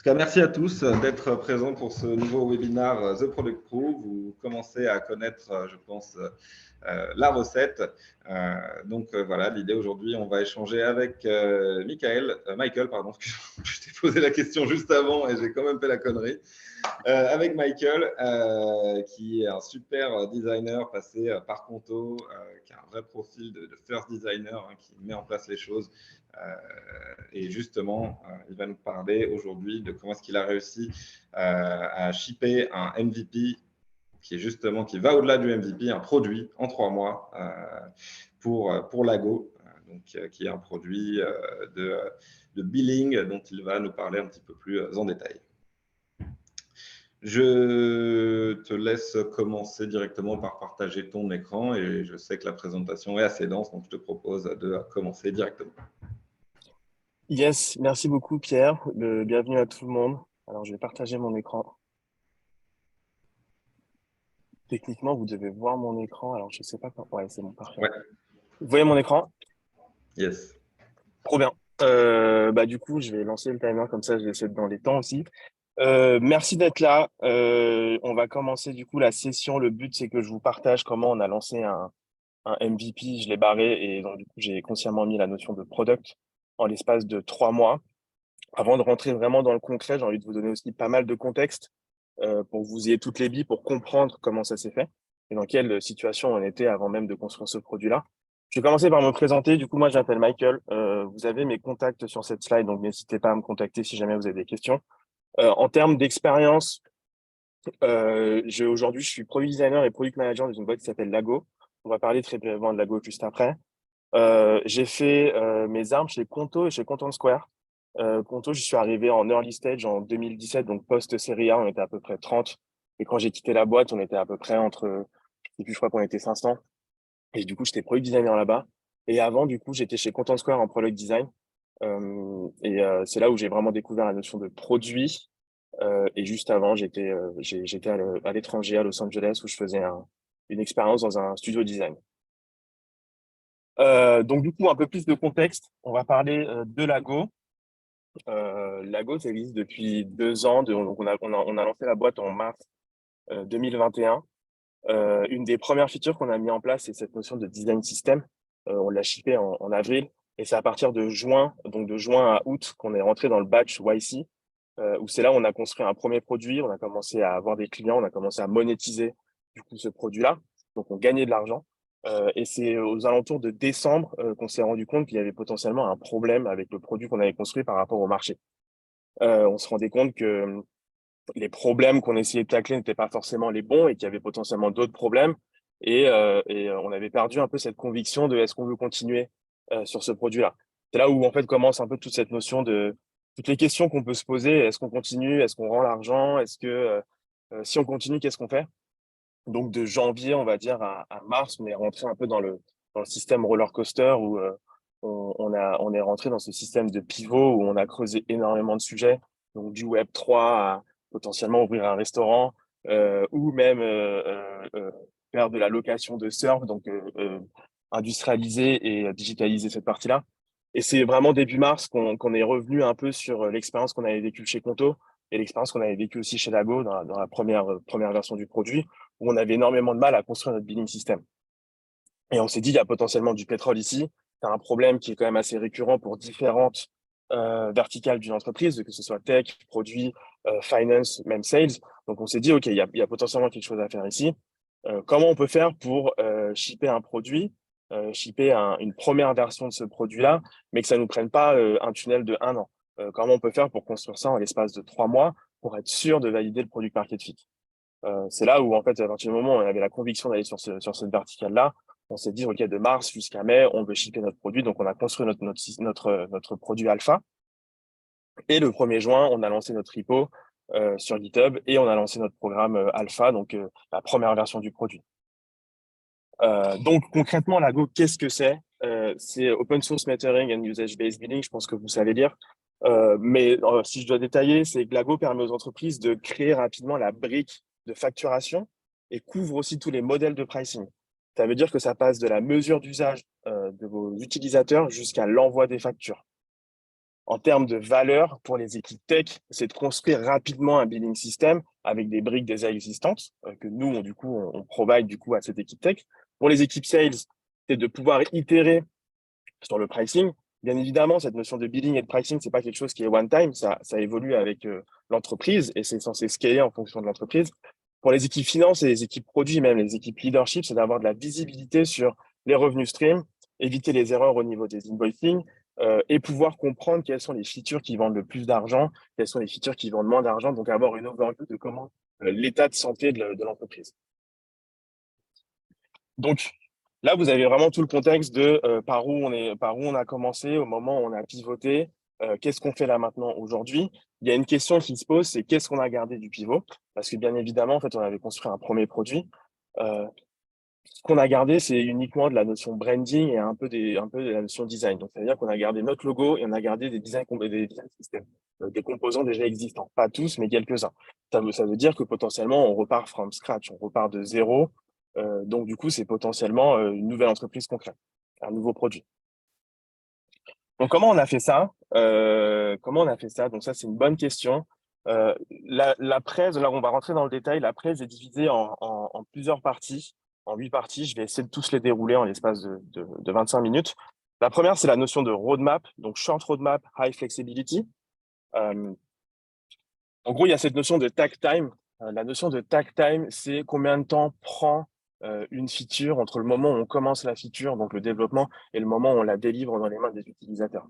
tout cas, merci à tous d'être présents pour ce nouveau webinaire The Product Pro. Vous commencez à connaître, je pense, la recette. Voilà, l'idée aujourd'hui, on va échanger avec Michael, pardon, je t'ai posé la question juste avant et j'ai quand même fait la connerie. Avec Michael, qui est un super designer passé par Conto, qui a un vrai profil de first designer, qui met en place les choses. Et justement, il va nous parler aujourd'hui de comment est-ce qu'il a réussi à shipper un MVP qui va au-delà du MVP, un produit en 3 mois pour Lago, qui est un produit de billing dont il va nous parler un petit peu plus en détail. Je te laisse commencer directement par partager ton écran et je sais que la présentation est assez dense, donc je te propose de commencer directement. Yes, merci beaucoup Pierre. Bienvenue à tout le monde. Alors, je vais partager mon écran. Techniquement, vous devez voir mon écran. Alors, je sais pas quand. Ouais, c'est bon, parfait. Ouais, Vous voyez mon écran? yes. Trop bien. Du coup, je vais lancer le timer comme ça, je vais essayer d'être dans les temps aussi. Merci d'être là. On va commencer du coup la session. Le but, c'est que je vous partage comment on a lancé un MVP. Je l'ai barré et donc du coup, j'ai consciemment mis la notion de product en l'espace de 3 mois. Avant de rentrer vraiment dans le concret, j'ai envie de vous donner aussi pas mal de contexte pour que vous ayez toutes les billes pour comprendre comment ça s'est fait et dans quelle situation on était avant même de construire ce produit-là. Je vais commencer par me présenter. Du coup, moi, je m'appelle Michael. Vous avez mes contacts sur cette slide, donc n'hésitez pas à me contacter si jamais vous avez des questions. En termes d'expérience, aujourd'hui, je suis product designer et product manager dans une boîte qui s'appelle Lago. On va parler très brièvement de Lago juste après. J'ai fait mes armes chez Conto et chez Content Square. Conto, je suis arrivé en early stage en 2017, donc post-série A, on était à peu près 30. Et quand j'ai quitté la boîte, on était à peu près entre, je crois qu'on était 500. Et du coup, j'étais product designer là-bas. Et avant, du coup, j'étais chez Content Square en product design. C'est là où j'ai vraiment découvert la notion de produit. Et juste avant, j'étais à l'étranger, à Los Angeles, où je faisais une expérience dans un studio design. Donc, du coup, un peu plus de contexte. On va parler de Lago. Lago, ça existe depuis 2 ans. Donc on a lancé la boîte en mars 2021. Une des premières features qu'on a mis en place, c'est cette notion de design system. On l'a shippé en avril. Et c'est à partir de juin, donc de juin à août, qu'on est rentré dans le batch YC, où c'est là où on a construit un premier produit. On a commencé à avoir des clients, on a commencé à monétiser du coup ce produit-là. Donc on gagnait de l'argent. Et c'est aux alentours de décembre qu'on s'est rendu compte qu'il y avait potentiellement un problème avec le produit qu'on avait construit par rapport au marché. On se rendait compte que les problèmes qu'on essayait de tacler n'étaient pas forcément les bons et qu'il y avait potentiellement d'autres problèmes. On avait perdu un peu cette conviction de est-ce qu'on veut continuer sur ce produit-là. C'est là où en fait commence un peu toute cette notion de toutes les questions qu'on peut se poser. Est-ce qu'on continue? Est-ce qu'on rend l'argent? Est-ce que si on continue, qu'est-ce qu'on fait? Donc de janvier, on va dire, à mars, on est rentré un peu dans le système roller coaster où on est rentré dans ce système de pivot où on a creusé énormément de sujets, donc du Web3 à potentiellement ouvrir un restaurant ou même faire de la location de surf, donc industrialiser et digitaliser cette partie-là. Et c'est vraiment début mars qu'on est revenu un peu sur l'expérience qu'on avait vécue chez Conto et l'expérience qu'on avait vécue aussi chez Lago dans la première version du produit, où on avait énormément de mal à construire notre billing system. Et on s'est dit, il y a potentiellement du pétrole ici. C'est un problème qui est quand même assez récurrent pour différentes verticales d'une entreprise, que ce soit tech, produit, finance, même sales. Donc on s'est dit, OK, il y a potentiellement quelque chose à faire ici. Comment on peut faire pour shipper un produit, shipper une première version de ce produit-là, mais que ça ne nous prenne pas un tunnel de 1 an? Comment on peut faire pour construire ça en l'espace de 3 mois pour être sûr de valider le product market fit? C'est là où, en fait, à partir du moment où on avait la conviction d'aller sur cette verticale-là, on s'est dit, OK, de mars jusqu'à mai, on veut shipper notre produit. Donc, on a construit notre produit alpha. Et le 1er juin, on a lancé notre repo sur GitHub et on a lancé notre programme alpha, donc la première version du produit. Donc, concrètement, Lago, qu'est-ce que c'est? C'est Open Source Metering and Usage-Based Billing. Je pense que vous savez lire. Mais si je dois détailler, c'est que Lago permet aux entreprises de créer rapidement la brique de facturation et couvre aussi tous les modèles de pricing. Ça veut dire que ça passe de la mesure d'usage de vos utilisateurs jusqu'à l'envoi des factures. En termes de valeur pour les équipes tech, c'est de construire rapidement un billing system avec des briques déjà existantes que nous, on provide du coup à cette équipe tech. Pour les équipes sales, c'est de pouvoir itérer sur le pricing. Bien évidemment, cette notion de billing et de pricing, c'est pas quelque chose qui est one time, ça évolue avec l'entreprise et c'est censé scaler en fonction de l'entreprise. Pour les équipes finance et les équipes produits, même les équipes leadership, c'est d'avoir de la visibilité sur les revenus stream, éviter les erreurs au niveau des invoicing et pouvoir comprendre quelles sont les features qui vendent le plus d'argent, quelles sont les features qui vendent moins d'argent, donc avoir une overview de comment l'état de santé de l'entreprise. Donc, là, vous avez vraiment tout le contexte de par où on a commencé, au moment où on a pivoté, qu'est-ce qu'on fait là maintenant aujourd'hui. Il y a une question qui se pose, c'est qu'est-ce qu'on a gardé du pivot? Parce que bien évidemment, en fait, on avait construit un premier produit. Ce qu'on a gardé, c'est uniquement de la notion branding et un peu de la notion design. Donc, c'est-à-dire qu'on a gardé notre logo et on a gardé des design systems, des composants déjà existants. Pas tous, mais quelques-uns. Ça veut dire que potentiellement, on repart from scratch, on repart de zéro. Donc, du coup, c'est potentiellement une nouvelle entreprise qu'on crée, un nouveau produit. Donc, comment on a fait ça? Donc, ça, c'est une bonne question. La presse, là, on va rentrer dans le détail. La presse est divisée en plusieurs parties, en 8 parties. Je vais essayer de tous les dérouler en l'espace de 25 minutes. La première, c'est la notion de roadmap, donc short roadmap, high flexibility. En gros, il y a cette notion de tag time. La notion de tag time, c'est combien de temps prend une feature entre le moment où on commence la feature, donc le développement, et le moment où on la délivre dans les mains des utilisateurs.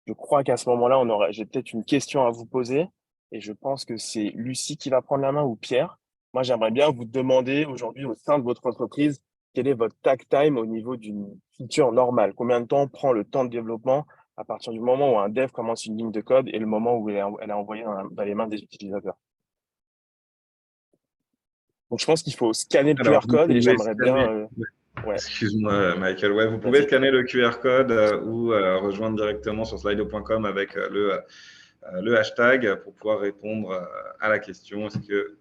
Je crois qu'à ce moment-là, j'ai peut-être une question à vous poser, et je pense que c'est Lucie qui va prendre la main ou Pierre. Moi, j'aimerais bien vous demander aujourd'hui au sein de votre entreprise, quel est votre tag time au niveau d'une feature normale? Combien de temps prend le temps de développement à partir du moment où un dev commence une ligne de code et le moment où elle est envoyée dans les mains des utilisateurs? Donc, je pense qu'il faut scanner le Alors, QR vous code et pouvez j'aimerais scanner. bien… ouais, Excuse-moi, Michael. Ouais, vous pouvez vas-y. scanner le QR code ou rejoindre directement sur slido.com avec le hashtag pour pouvoir répondre à la question. Est-ce que,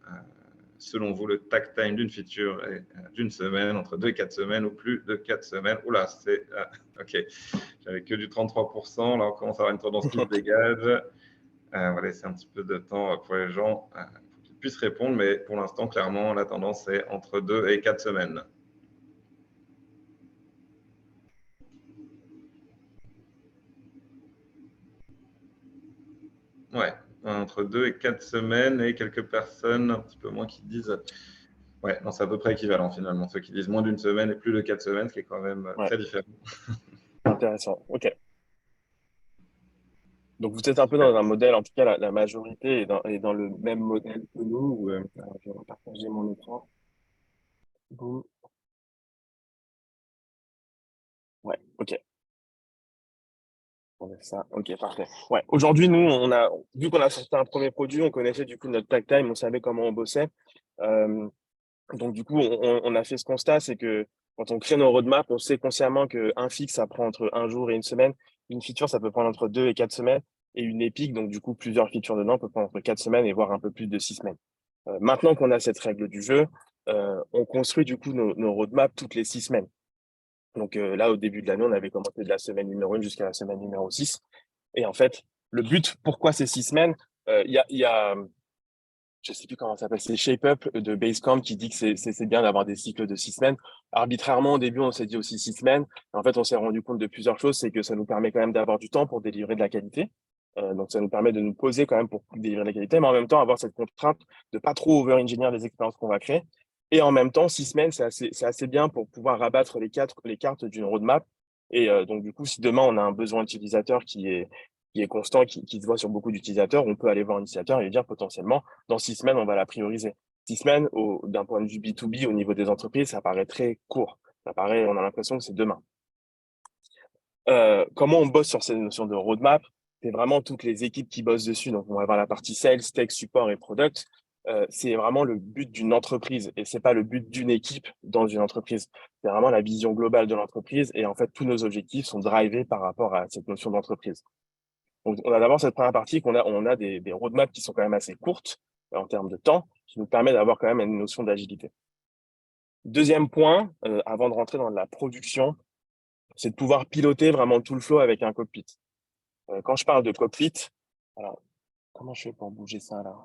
selon vous, le tag time d'une feature est d'une semaine, entre 2 et 4 semaines ou plus de 4 semaines? Oula, c'est… OK. J'avais que du 33%. Là, on commence à avoir une tendance qui se dégage. On va laisser un petit peu de temps pour les gens pour qu'ils puissent répondre. Mais pour l'instant, clairement, la tendance est entre 2 et 4 semaines. Ouais, entre 2 et 4 semaines et quelques personnes, un petit peu moins, qui disent… Ouais, non, c'est à peu près équivalent finalement. Ceux qui disent moins d'une semaine et plus de 4 semaines, ce qui est quand même Ouais, très différent. intéressant. OK. Donc, vous êtes un peu dans un modèle, en tout cas, la majorité est dans le même modèle que nous. Alors, je vais partager mon écran. Boum. Ouais, OK. On met ça. OK, parfait. Ouais. Aujourd'hui, nous, vu qu'on a sorti un premier produit, on connaissait du coup notre tag time, on savait comment on bossait. Donc, du coup, on a fait ce constat, c'est que quand on crée nos roadmaps, on sait consciemment qu'un fixe, ça prend entre un jour et une semaine. Une feature, ça peut prendre entre 2 et 4 semaines. Et une épique, donc du coup, plusieurs features dedans, peut prendre entre 4 semaines et voire un peu plus de 6 semaines. Maintenant qu'on a cette règle du jeu, on construit du coup nos roadmaps toutes les 6 semaines. Donc là, au début de l'année, on avait commencé de la semaine numéro 1 jusqu'à la semaine numéro 6. Et en fait, le but, pourquoi ces 6 semaines? Il y a je sais plus comment ça s'appelle, c'est Shape Up de Basecamp qui dit que c'est bien d'avoir des cycles de 6 semaines. Arbitrairement, au début, on s'est dit aussi 6 semaines. En fait, on s'est rendu compte de plusieurs choses, c'est que ça nous permet quand même d'avoir du temps pour délivrer de la qualité. Donc, ça nous permet de nous poser quand même pour délivrer de la qualité, mais en même temps, avoir cette contrainte de pas trop over-engineer les expériences qu'on va créer. Et en même temps, 6 semaines, c'est assez bien pour pouvoir rabattre les cartes d'une roadmap. Et donc, du coup, si demain, on a un besoin utilisateur qui est constant, qui se voit sur beaucoup d'utilisateurs, on peut aller voir un utilisateur et lui dire potentiellement, dans 6 semaines, on va la prioriser. 6 semaines, d'un point de vue B2B, au niveau des entreprises, ça paraît très court. On a l'impression que c'est demain. Comment on bosse sur ces notions de roadmap? C'est vraiment toutes les équipes qui bossent dessus. Donc, on va avoir la partie sales, tech, support et product. C'est vraiment le but d'une entreprise et c'est pas le but d'une équipe dans une entreprise. C'est vraiment la vision globale de l'entreprise et en fait, tous nos objectifs sont drivés par rapport à cette notion d'entreprise. Donc, on a d'abord cette première partie on a des roadmaps qui sont quand même assez courtes en termes de temps, qui nous permet d'avoir quand même une notion d'agilité. Deuxième point, avant de rentrer dans la production, c'est de pouvoir piloter vraiment tout le flow avec un cockpit. Quand je parle de cockpit, alors, comment je fais pour bouger ça là?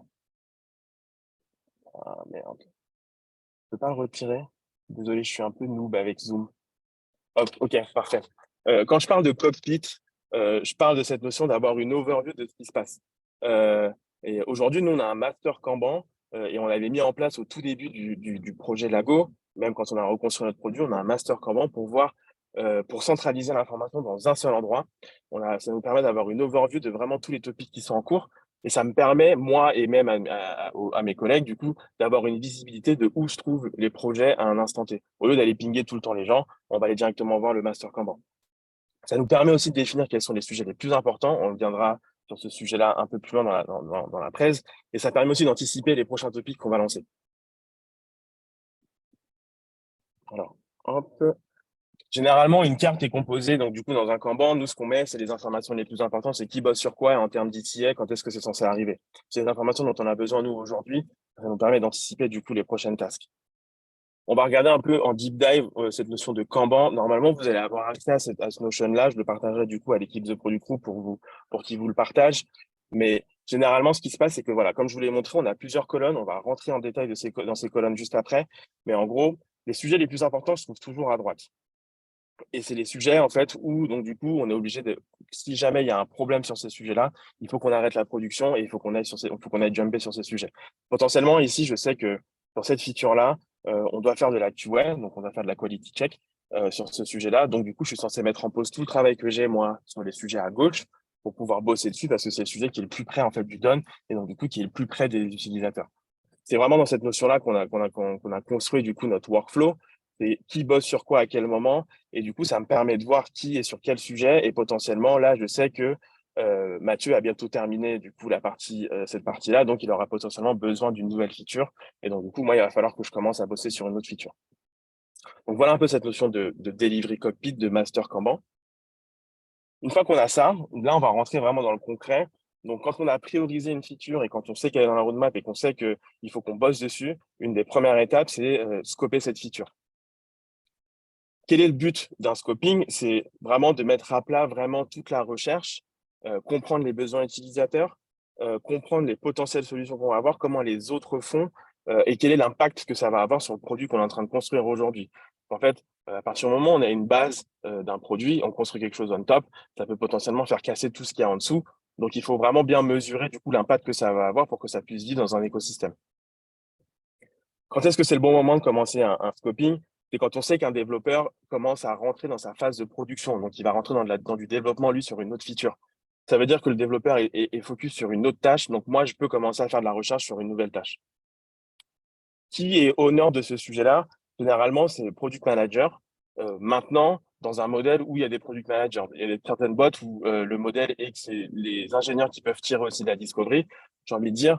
Ah merde. Je peux pas le retirer? Désolé, je suis un peu noob avec Zoom. Hop, ok, parfait. Quand je parle de cockpit, je parle de cette notion d'avoir une overview de ce qui se passe. Et aujourd'hui, nous, on a un master Kanban et on l'avait mis en place au tout début du projet Lago. Même quand on a reconstruit notre produit, on a un master Kanban pour voir, pour centraliser l'information dans un seul endroit. Ça nous permet d'avoir une overview de vraiment tous les topics qui sont en cours. Et ça me permet, moi et même à mes collègues, du coup, d'avoir une visibilité de où se trouvent les projets à un instant T. Au lieu d'aller pinguer tout le temps les gens, on va aller directement voir le master Kanban. Ça nous permet aussi de définir quels sont les sujets les plus importants. On viendra sur ce sujet-là un peu plus loin dans la presse. Et ça permet aussi d'anticiper les prochains topics qu'on va lancer. Alors, hop. Généralement, une carte est composée, donc du coup, dans un Kanban, nous, ce qu'on met, c'est les informations les plus importantes, c'est qui bosse sur quoi et en termes d'ETA, quand est-ce que c'est censé arriver. C'est les informations dont on a besoin, nous, aujourd'hui. Ça nous permet d'anticiper, du coup, les prochaines tasks. On va regarder un peu en deep dive cette notion de Kanban. Normalement, vous allez avoir accès à ce notion-là. Je le partagerai du coup à l'équipe The Product Group pour qu'ils vous le partagent. Mais généralement, ce qui se passe, c'est que voilà, comme je vous l'ai montré, on a plusieurs colonnes. On va rentrer en détail dans ces colonnes juste après. Mais en gros, les sujets les plus importants se trouvent toujours à droite. Et c'est les sujets, en fait, où, donc, du coup, on est obligé si jamais il y a un problème sur ces sujets-là, il faut qu'on arrête la production et il faut qu'on aille jumper sur ces sujets. Potentiellement, ici, je sais que pour cette feature-là, on doit faire de la QA, donc on doit faire de la quality check sur ce sujet-là. Donc, du coup, je suis censé mettre en pause tout le travail que j'ai, moi, sur les sujets à gauche pour pouvoir bosser dessus parce que c'est le sujet qui est le plus près, en fait, du done et donc, du coup, qui est le plus près des utilisateurs. C'est vraiment dans cette notion-là qu'on a construit, du coup, notre workflow. C'est qui bosse sur quoi à quel moment. Et du coup, ça me permet de voir qui est sur quel sujet. Et potentiellement, là, je sais que Mathieu a bientôt terminé du coup cette partie-là, donc il aura potentiellement besoin d'une nouvelle feature. Et donc, du coup, moi, il va falloir que je commence à bosser sur une autre feature. Donc, voilà un peu cette notion de delivery cockpit, de master Kanban. Une fois qu'on a ça, là, on va rentrer vraiment dans le concret. Donc, quand on a priorisé une feature et quand on sait qu'elle est dans la roadmap et qu'on sait qu'il faut qu'on bosse dessus, une des premières étapes, c'est scoper cette feature. Quel est le but d'un scoping? C'est vraiment de mettre à plat vraiment toute la recherche, comprendre les besoins utilisateurs, comprendre les potentielles solutions qu'on va avoir, comment les autres font et quel est l'impact que ça va avoir sur le produit qu'on est en train de construire aujourd'hui. En fait, à partir du moment où on a une base d'un produit, on construit quelque chose on top, ça peut potentiellement faire casser tout ce qu'il y a en dessous. Donc, il faut vraiment bien mesurer du coup l'impact que ça va avoir pour que ça puisse vivre dans un écosystème. Quand est-ce que c'est le bon moment de commencer un scoping? C'est quand on sait qu'un développeur commence à rentrer dans sa phase de production. Donc, il va rentrer dans du développement, lui, sur une autre feature. Ça veut dire que le développeur est focus sur une autre tâche. Donc, moi, je peux commencer à faire de la recherche sur une nouvelle tâche. Qui est honneur de ce sujet-là? Généralement, c'est le product manager. Maintenant, dans un modèle où il y a des product managers, il y a certaines boîtes où le modèle est que c'est les ingénieurs qui peuvent tirer aussi de la discovery. J'ai envie de dire,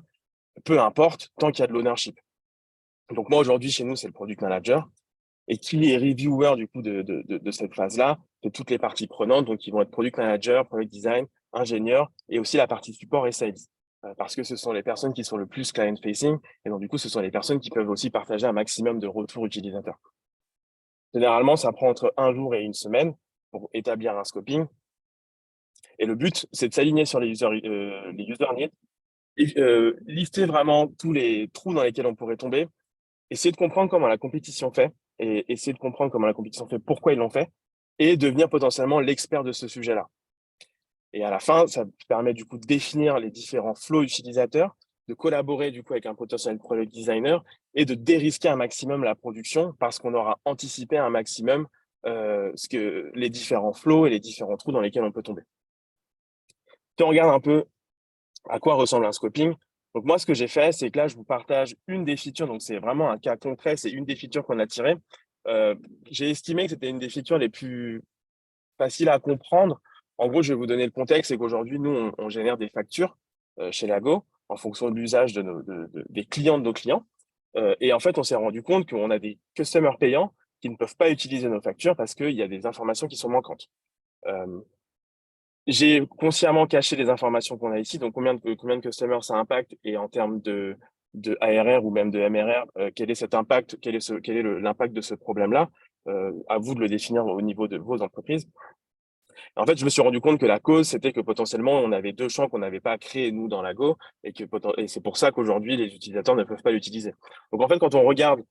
peu importe, tant qu'il y a de l'ownership. Donc, moi, aujourd'hui, chez nous, c'est le product manager. Et qui est reviewer du coup de cette phase-là, c'est toutes les parties prenantes, donc ils vont être product manager, product design, ingénieur, et aussi la partie support et sales. Parce que ce sont les personnes qui sont le plus client-facing, et donc du coup, ce sont les personnes qui peuvent aussi partager un maximum de retours utilisateurs. Généralement, ça prend entre un jour et une semaine pour établir un scoping. Et le but, c'est de s'aligner sur les user needs, et, lister vraiment tous les trous dans lesquels on pourrait tomber, essayer de comprendre comment la compétition fait et essayer de comprendre comment la compétition fait, pourquoi ils l'ont fait et devenir potentiellement l'expert de ce sujet-là. Et à la fin, ça permet du coup de définir les différents flows utilisateurs, de collaborer du coup avec un potentiel product designer et de dérisquer un maximum la production parce qu'on aura anticipé un maximum les différents flows et les différents trous dans lesquels on peut tomber. Si on regarde un peu à quoi ressemble un scoping, donc moi, ce que j'ai fait, c'est que là, je vous partage une des features. Donc, c'est vraiment un cas concret. C'est une des features qu'on a tirées. J'ai estimé que c'était une des features les plus faciles à comprendre. En gros, je vais vous donner le contexte. C'est qu'aujourd'hui, nous, on génère des factures chez Lago en fonction de l'usage des clients de nos clients. Et en fait, on s'est rendu compte qu'on a des customers payants qui ne peuvent pas utiliser nos factures parce qu'il y a des informations qui sont manquantes. J'ai consciemment caché les informations qu'on a ici, donc combien de customers ça impacte et en termes de ARR ou même de MRR, quel est cet impact, quel est l'impact de ce problème-là. À vous de le définir au niveau de vos entreprises. En fait, je me suis rendu compte que la cause, c'était que potentiellement, on avait deux champs qu'on n'avait pas créés, nous, dans Lago, et c'est pour ça qu'aujourd'hui, les utilisateurs ne peuvent pas l'utiliser. Donc, en fait, quand on regarde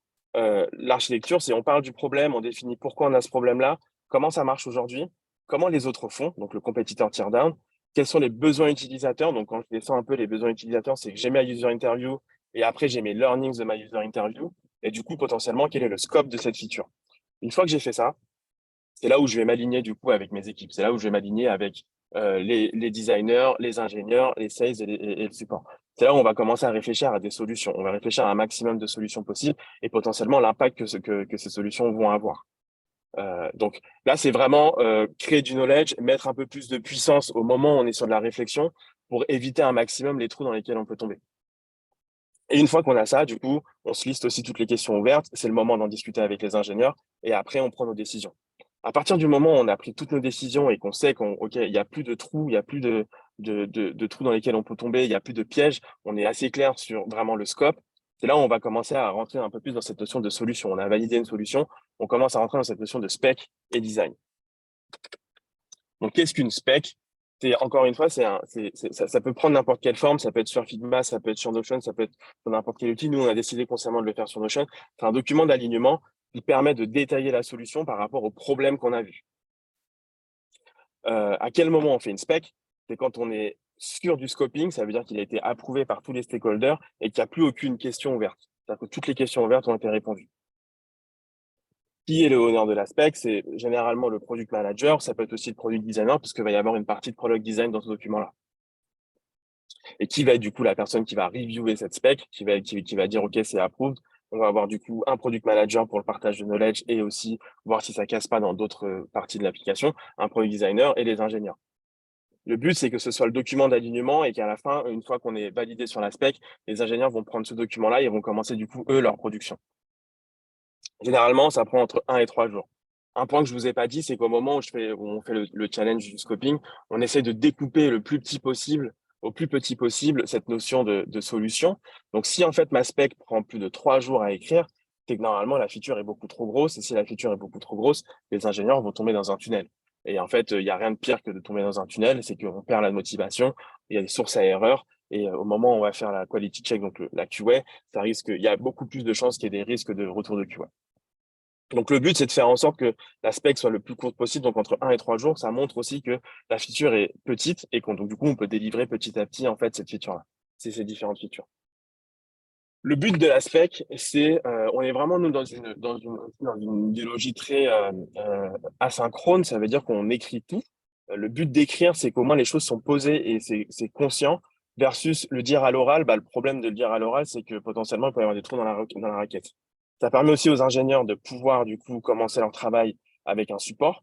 l'architecture, c'est on parle du problème, on définit pourquoi on a ce problème-là, comment ça marche aujourd'hui, comment les autres font, donc le compétiteur teardown, quels sont les besoins utilisateurs. Donc, quand je descends un peu les besoins utilisateurs, c'est que j'ai ma user interview et après, j'ai mes learnings de ma user interview. Et du coup, potentiellement, quel est le scope de cette feature? Une fois que j'ai fait ça, c'est là où je vais m'aligner du coup avec mes équipes. C'est là où je vais m'aligner avec les designers, les ingénieurs, les sales et le support. C'est là où on va commencer à réfléchir à des solutions. On va réfléchir à un maximum de solutions possibles et potentiellement l'impact que ces solutions vont avoir. Donc là, c'est vraiment créer du knowledge, mettre un peu plus de puissance au moment où on est sur de la réflexion pour éviter un maximum les trous dans lesquels on peut tomber. Et une fois qu'on a ça, du coup, on se liste aussi toutes les questions ouvertes. C'est le moment d'en discuter avec les ingénieurs et après, on prend nos décisions. À partir du moment où on a pris toutes nos décisions et qu'on sait OK, il n'y a plus de trous, il n'y a plus de trous dans lesquels on peut tomber, il n'y a plus de pièges, on est assez clair sur vraiment le scope. C'est là où on va commencer à rentrer un peu plus dans cette notion de solution. On a validé une solution, on commence à rentrer dans cette notion de spec et design. Donc, qu'est-ce qu'une spec? C'est encore une fois, ça peut prendre n'importe quelle forme. Ça peut être sur Figma, ça peut être sur Notion, ça peut être sur n'importe quel outil. Nous, on a décidé consciemment de le faire sur Notion. C'est un document d'alignement qui permet de détailler la solution par rapport au problème qu'on a vu. À quel moment on fait une spec? C'est quand on est sûr du scoping, ça veut dire qu'il a été approuvé par tous les stakeholders et qu'il n'y a plus aucune question ouverte. C'est-à-dire que toutes les questions ouvertes ont été répondues. Qui est le honneur de la spec? C'est généralement le product manager, ça peut être aussi le product designer, puisqu'il va y avoir une partie de product design dans ce document-là. Et qui va être du coup la personne qui va reviewer cette spec, qui va dire OK, c'est approved. On va avoir du coup un product manager pour le partage de knowledge et aussi voir si ça casse pas dans d'autres parties de l'application, un product designer et les ingénieurs. Le but, c'est que ce soit le document d'alignement et qu'à la fin, une fois qu'on est validé sur la spec, les ingénieurs vont prendre ce document-là et vont commencer du coup, eux, leur production. Généralement, ça prend entre 1 et 3 jours. Un point que je vous ai pas dit, c'est qu'au moment où on fait le challenge du scoping, on essaie de découper le plus petit possible, au plus petit possible, cette notion de solution. Donc, si en fait ma spec prend plus de 3 jours à écrire, c'est que normalement la feature est beaucoup trop grosse. Et si la feature est beaucoup trop grosse, les ingénieurs vont tomber dans un tunnel. Et en fait, il n'y a rien de pire que de tomber dans un tunnel, c'est qu'on perd la motivation, il y a des sources à erreur. Et au moment où on va faire la quality check, donc la QA, il y a beaucoup plus de chances qu'il y ait des risques de retour de QA. Donc, le but, c'est de faire en sorte que la spec soit le plus courte possible, donc entre 1 et 3 jours. Ça montre aussi que la feature est petite et donc, du coup, on peut délivrer petit à petit, en fait, cette feature-là, ces différentes features. Le but de la spec, on est vraiment, nous, dans une idéologie très asynchrone. Ça veut dire qu'on écrit tout. Le but d'écrire, c'est qu'au moins les choses sont posées et c'est conscient, versus le dire à l'oral. Le problème de le dire à l'oral, c'est que potentiellement, il peut y avoir des trous dans la raquette. Ça permet aussi aux ingénieurs de pouvoir, du coup, commencer leur travail avec un support.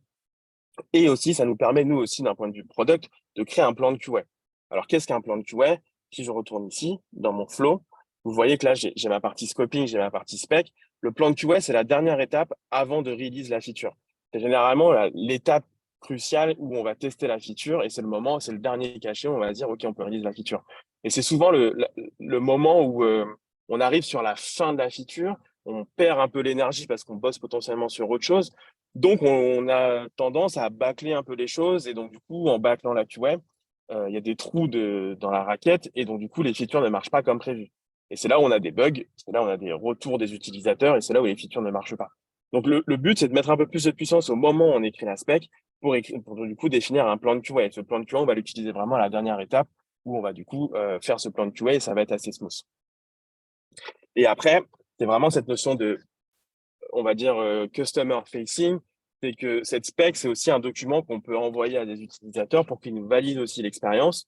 Et aussi, ça nous permet, nous aussi, d'un point de vue product, de créer un plan de QA. Alors, qu'est-ce qu'un plan de QA? Si je retourne ici, dans mon flow, vous voyez que là, j'ai ma partie scoping, j'ai ma partie spec. Le plan de QA, c'est la dernière étape avant de release la feature. C'est généralement l'étape cruciale où on va tester la feature et c'est le dernier cachet où on va dire, OK, on peut release la feature. Et c'est souvent le moment où on arrive sur la fin de la feature, on perd un peu l'énergie parce qu'on bosse potentiellement sur autre chose. Donc, on a tendance à bâcler un peu les choses et donc, du coup, en bâclant la QA, il y a des trous dans la raquette et donc, du coup, les features ne marchent pas comme prévu. Et c'est là où on a des bugs, c'est là où on a des retours des utilisateurs et c'est là où les features ne marchent pas. Donc, le but, c'est de mettre un peu plus de puissance au moment où on écrit la spec pour du coup définir un plan de QA. Et ce plan de QA, on va l'utiliser vraiment à la dernière étape où on va du coup faire ce plan de QA et ça va être assez smooth. Et après, c'est vraiment cette notion de, on va dire, customer facing. C'est que cette spec, c'est aussi un document qu'on peut envoyer à des utilisateurs pour qu'ils nous valident aussi l'expérience.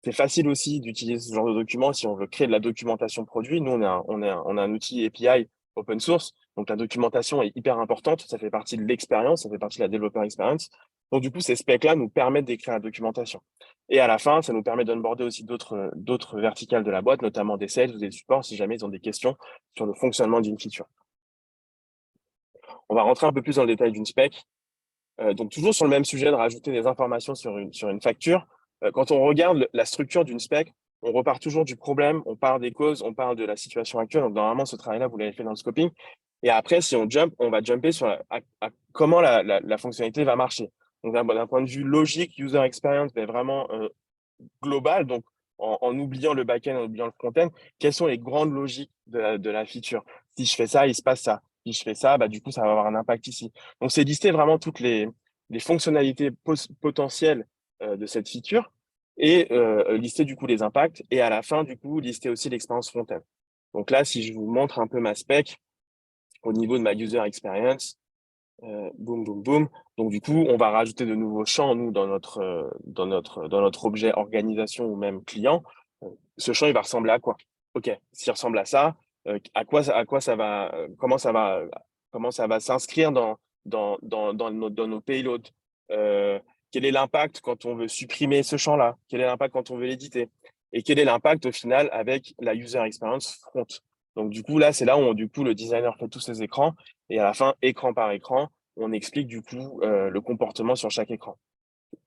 C'est facile aussi d'utiliser ce genre de document si on veut créer de la documentation produit. Nous, on a un outil API open source. Donc, la documentation est hyper importante. Ça fait partie de l'expérience, ça fait partie de la developer experience. Donc, du coup, ces specs-là nous permettent d'écrire la documentation. Et à la fin, ça nous permet d'onboarder aussi d'autres verticales de la boîte, notamment des sales ou des supports, si jamais ils ont des questions sur le fonctionnement d'une feature. On va rentrer un peu plus dans le détail d'une spec. Donc, toujours sur le même sujet de rajouter des informations sur une facture. Quand on regarde la structure d'une spec, on repart toujours du problème, on part des causes, on part de la situation actuelle. Donc, normalement, ce travail-là, vous l'avez fait dans le scoping. Et après, si on va jumper sur comment la fonctionnalité va marcher. Donc, d'un point de vue logique, user experience, mais vraiment global, donc en oubliant le back-end, en oubliant le front-end, quelles sont les grandes logiques de la feature? Si je fais ça, il se passe ça. Si je fais ça, bah, du coup, ça va avoir un impact ici. Donc, c'est lister vraiment toutes les fonctionnalités potentielles de cette feature et lister du coup les impacts et à la fin, du coup, lister aussi l'expérience front-end. Donc là, si je vous montre un peu ma spec au niveau de ma user experience, boum, boum, boum. Donc, du coup, on va rajouter de nouveaux champs, nous, dans notre objet organisation ou même client. Ce champ, il va ressembler à quoi? OK, s'il ressemble à ça, à quoi ça va, comment ça va s'inscrire dans nos payloads? Euh, Quel est l'impact quand on veut supprimer ce champ-là? Quel est l'impact quand on veut l'éditer? Et quel est l'impact au final avec la user experience front? Donc, du coup, là, c'est là où, du coup, le designer fait tous ses écrans et à la fin, écran par écran, on explique du coup le comportement sur chaque écran.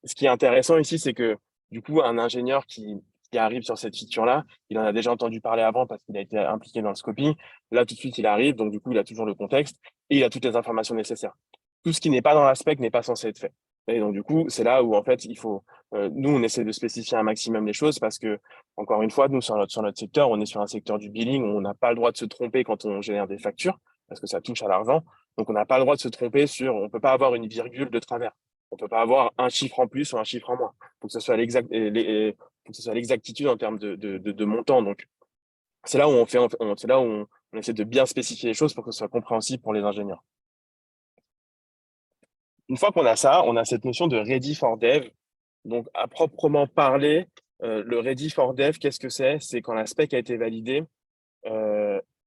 Ce qui est intéressant ici, c'est que du coup, un ingénieur qui arrive sur cette feature-là, il en a déjà entendu parler avant parce qu'il a été impliqué dans le scoping. Là, tout de suite, il arrive, donc du coup, il a toujours le contexte et il a toutes les informations nécessaires. Tout ce qui n'est pas dans la spec n'est pas censé être fait. Et donc, du coup, c'est là où, en fait, il faut, nous, on essaie de spécifier un maximum les choses parce que, encore une fois, nous, sur notre secteur, on est sur un secteur du billing où on n'a pas le droit de se tromper quand on génère des factures parce que ça touche à l'argent. Donc, on n'a pas le droit de se tromper on peut pas avoir une virgule de travers. On peut pas avoir un chiffre en plus ou un chiffre en moins. Faut que ce soit faut que ce soit l'exactitude en termes de montant. Donc, c'est là où c'est là où on essaie de bien spécifier les choses pour que ce soit compréhensible pour les ingénieurs. Une fois qu'on a ça, on a cette notion de ready for dev. Donc, à proprement parler, le ready for dev, qu'est-ce que c'est? C'est quand la spec a été validée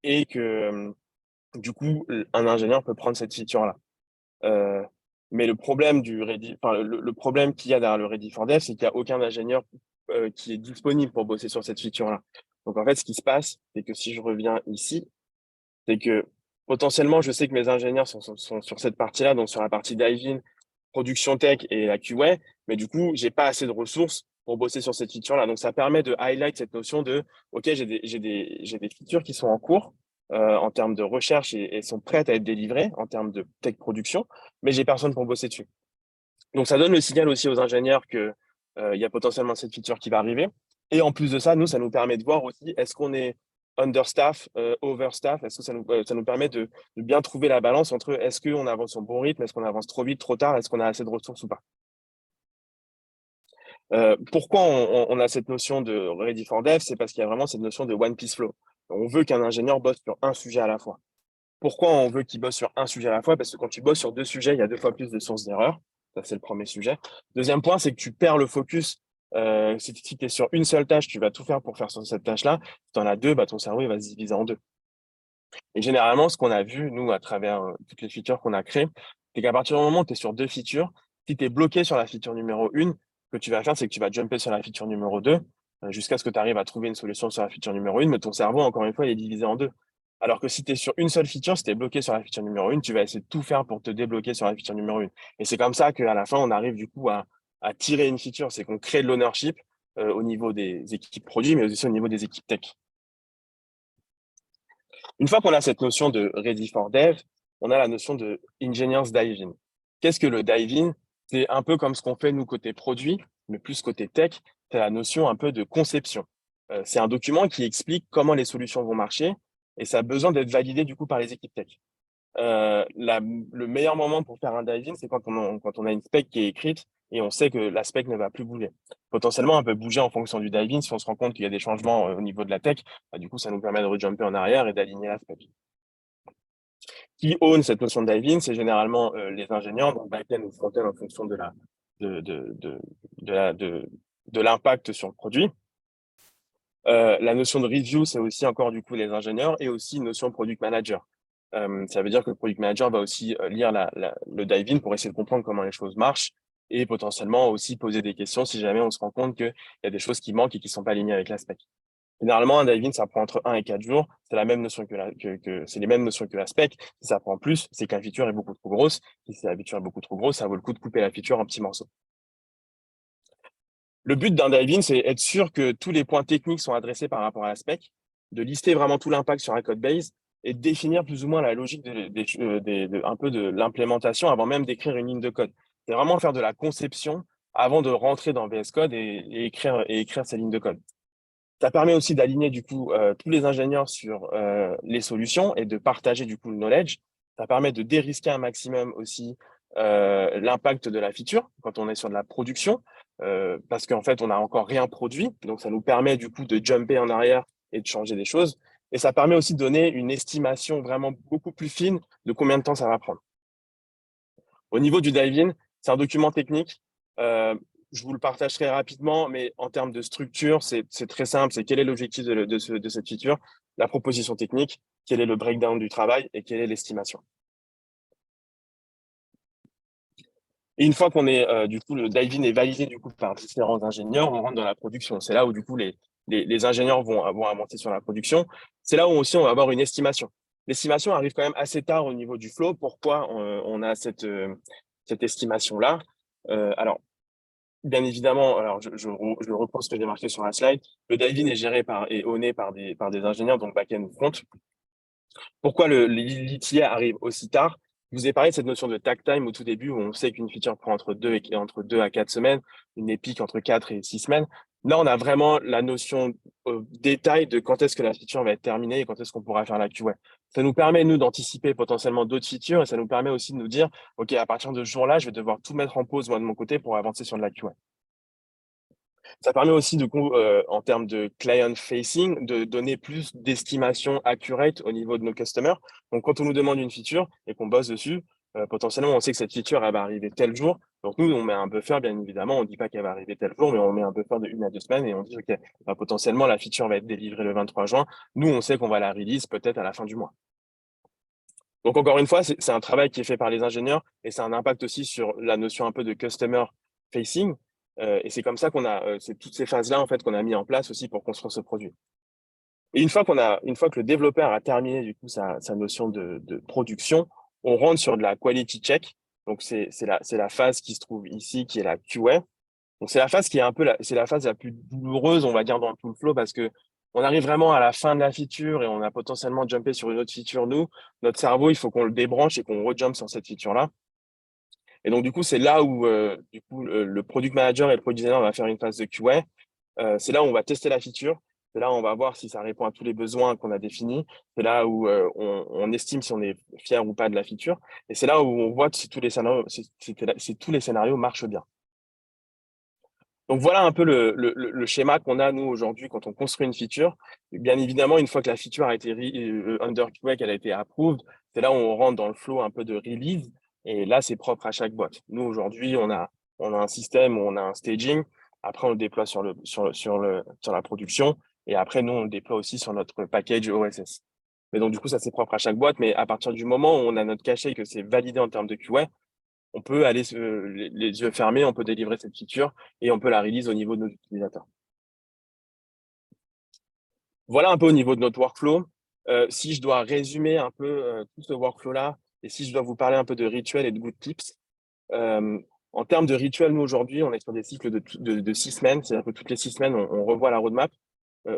et que du coup, un ingénieur peut prendre cette feature-là. Euh, mais le problème le problème qu'il y a derrière le Ready for Dev, c'est qu'il n'y a aucun ingénieur qui est disponible pour bosser sur cette feature-là. Donc en fait, ce qui se passe, c'est que si je reviens ici, c'est que potentiellement, je sais que mes ingénieurs sont sur cette partie-là, donc sur la partie diving, production tech et la QA, mais du coup, j'ai pas assez de ressources pour bosser sur cette feature-là. Donc ça permet de highlight cette notion de, OK, j'ai des features qui sont en cours en termes de recherche et sont prêtes à être délivrées en termes de tech production, mais j'ai personne pour bosser dessus. Donc, ça donne le signal aussi aux ingénieurs que il y a potentiellement cette feature qui va arriver. Et en plus de ça, nous, ça nous permet de voir aussi est-ce qu'on est understaff, overstaff, est-ce que ça nous permet de bien trouver la balance entre est-ce qu'on avance au bon rythme, est-ce qu'on avance trop vite, trop tard, est-ce qu'on a assez de ressources ou pas. Pourquoi on a cette notion de ready for dev? C'est parce qu'il y a vraiment cette notion de one piece flow. On veut qu'un ingénieur bosse sur un sujet à la fois. Pourquoi on veut qu'il bosse sur un sujet à la fois? Parce que quand tu bosses sur deux sujets, il y a deux fois plus de sources d'erreur. Ça, c'est le premier sujet. Deuxième point, c'est que tu perds le focus. Si tu es sur une seule tâche, tu vas tout faire pour faire sur cette tâche-là. Si tu en as deux, bah, ton cerveau il va se diviser en deux. Et généralement, ce qu'on a vu, nous, à travers toutes les features qu'on a créées, c'est qu'à partir du moment où tu es sur deux features, si tu es bloqué sur la feature numéro 1, ce que tu vas faire, c'est que tu vas jumper sur la feature numéro 2 jusqu'à ce que tu arrives à trouver une solution sur la feature numéro 1, mais ton cerveau, encore une fois, il est divisé en deux. Alors que si tu es sur une seule feature, si tu es bloqué sur la feature numéro 1, tu vas essayer de tout faire pour te débloquer sur la feature numéro 1. Et c'est comme ça qu'à la fin, on arrive du coup à tirer une feature, c'est qu'on crée de l'ownership au niveau des équipes produits, mais aussi au niveau des équipes tech. Une fois qu'on a cette notion de ready for dev, on a la notion de engineers diving. Qu'est-ce que le diving? C'est un peu comme ce qu'on fait nous côté produit, mais plus côté tech, c'est la notion un peu de conception. C'est un document qui explique comment les solutions vont marcher et ça a besoin d'être validé du coup par les équipes tech. Le meilleur moment pour faire un diving, c'est quand on a une spec qui est écrite et on sait que la spec ne va plus bouger. Potentiellement, elle peut bouger en fonction du diving. Si on se rend compte qu'il y a des changements au niveau de la tech, bah, du coup, ça nous permet de rejumper en arrière et d'aligner la spec. Qui own cette notion de diving? C'est généralement les ingénieurs, donc back-end ou front-end en fonction de l'impact sur le produit. La notion de review, c'est aussi encore du coup les ingénieurs et aussi une notion de product manager. Ça veut dire que le product manager va aussi lire le dive-in pour essayer de comprendre comment les choses marchent et potentiellement aussi poser des questions si jamais on se rend compte qu'il y a des choses qui manquent et qui ne sont pas alignées avec la spec. Généralement, un dive-in, ça prend entre 1 et 4 jours. C'est la même notion c'est les mêmes notions que la spec. Si ça prend plus, c'est que la feature est beaucoup trop grosse. Si la feature est beaucoup trop grosse, ça vaut le coup de couper la feature en petits morceaux. Le but d'un dive-in, c'est être sûr que tous les points techniques sont adressés par rapport à la spec, de lister vraiment tout l'impact sur un code base et de définir plus ou moins la logique un peu de l'implémentation avant même d'écrire une ligne de code. C'est vraiment faire de la conception avant de rentrer dans VS Code et écrire ces lignes de code. Ça permet aussi d'aligner du coup tous les ingénieurs sur les solutions et de partager du coup le knowledge. Ça permet de dérisquer un maximum aussi l'impact de la feature quand on est sur de la production, parce qu'en fait, on n'a encore rien produit. Donc, ça nous permet du coup de jumper en arrière et de changer des choses. Et ça permet aussi de donner une estimation vraiment beaucoup plus fine de combien de temps ça va prendre. Au niveau du dive-in, c'est un document technique. Je vous le partage très rapidement, mais en termes de structure, c'est très simple. C'est quel est l'objectif de cette feature, la proposition technique, quel est le breakdown du travail et quelle est l'estimation. Et une fois qu'on est, du coup, le dive-in est validé du coup par différents ingénieurs, on rentre dans la production. C'est là où du coup les ingénieurs vont avancer sur la production. C'est là où aussi on va avoir une estimation. L'estimation arrive quand même assez tard au niveau du flow. Pourquoi on a cette estimation-là? Alors, bien évidemment, alors je reprends ce que j'ai marqué sur la slide. Le dive-in est géré et owné par des ingénieurs, donc back-end ou front. Pourquoi l'ETL arrive aussi tard? Je vous ai parlé de cette notion de takt time au tout début, où on sait qu'une feature prend entre 2 à 4 semaines, une épique entre 4 et 6 semaines. Là, on a vraiment la notion détail de quand est-ce que la feature va être terminée et quand est-ce qu'on pourra faire la QA. Ça nous permet, nous, d'anticiper potentiellement d'autres features et ça nous permet aussi de nous dire, OK, à partir de ce jour-là, je vais devoir tout mettre en pause, moi, de mon côté, pour avancer sur de la QA. Ça permet aussi, en termes de client facing, de donner plus d'estimation accurate au niveau de nos customers. Donc, quand on nous demande une feature et qu'on bosse dessus, potentiellement, on sait que cette feature, elle va arriver tel jour. Donc, nous, on met un buffer, bien évidemment. On ne dit pas qu'elle va arriver tel jour, mais on met un buffer de 1 à 2 semaines et on dit, OK, bah, potentiellement, la feature va être délivrée le 23 juin. Nous, on sait qu'on va la release peut-être à la fin du mois. Donc, encore une fois, c'est un travail qui est fait par les ingénieurs et c'est un impact aussi sur la notion un peu de customer facing. Et c'est comme ça c'est toutes ces phases-là en fait qu'on a mis en place aussi pour construire ce produit. Et une fois que le développeur a terminé du coup sa notion de production, on rentre sur de la quality check. Donc c'est la phase qui se trouve ici, qui est la QA. Donc c'est la phase qui est c'est la phase la plus douloureuse, on va dire, dans tout le flow parce que on arrive vraiment à la fin de la feature et on a potentiellement jumpé sur une autre feature. Nous, notre cerveau, il faut qu'on le débranche et qu'on rejump sur cette feature-là. Et donc, du coup, c'est là où du coup, le product manager et le product designer va faire une phase de QA. C'est là où on va tester la feature. C'est là où on va voir si ça répond à tous les besoins qu'on a définis. C'est là où on estime si on est fier ou pas de la feature. Et c'est là où on voit si tous les scénarios marchent bien. Donc, voilà un peu le schéma qu'on a, nous, aujourd'hui, quand on construit une feature. Bien évidemment, une fois que la feature a été under QA, qu'elle a été approved, c'est là où on rentre dans le flow un peu de release. Et là, c'est propre à chaque boîte. Nous, aujourd'hui, on a un système où on a un staging. Après, on le déploie sur la production. Et après, nous, on le déploie aussi sur notre package OSS. Mais donc, du coup, ça, c'est propre à chaque boîte. Mais à partir du moment où on a notre cachet et que c'est validé en termes de QA, on peut aller les yeux fermés, on peut délivrer cette feature et on peut la release au niveau de nos utilisateurs. Voilà un peu au niveau de notre workflow. Si je dois résumer un peu tout ce workflow-là et si je dois vous parler un peu de rituels et de good tips, en termes de rituels, nous aujourd'hui, on est sur des cycles de 6 semaines, c'est-à-dire que toutes les 6 semaines, on revoit la roadmap.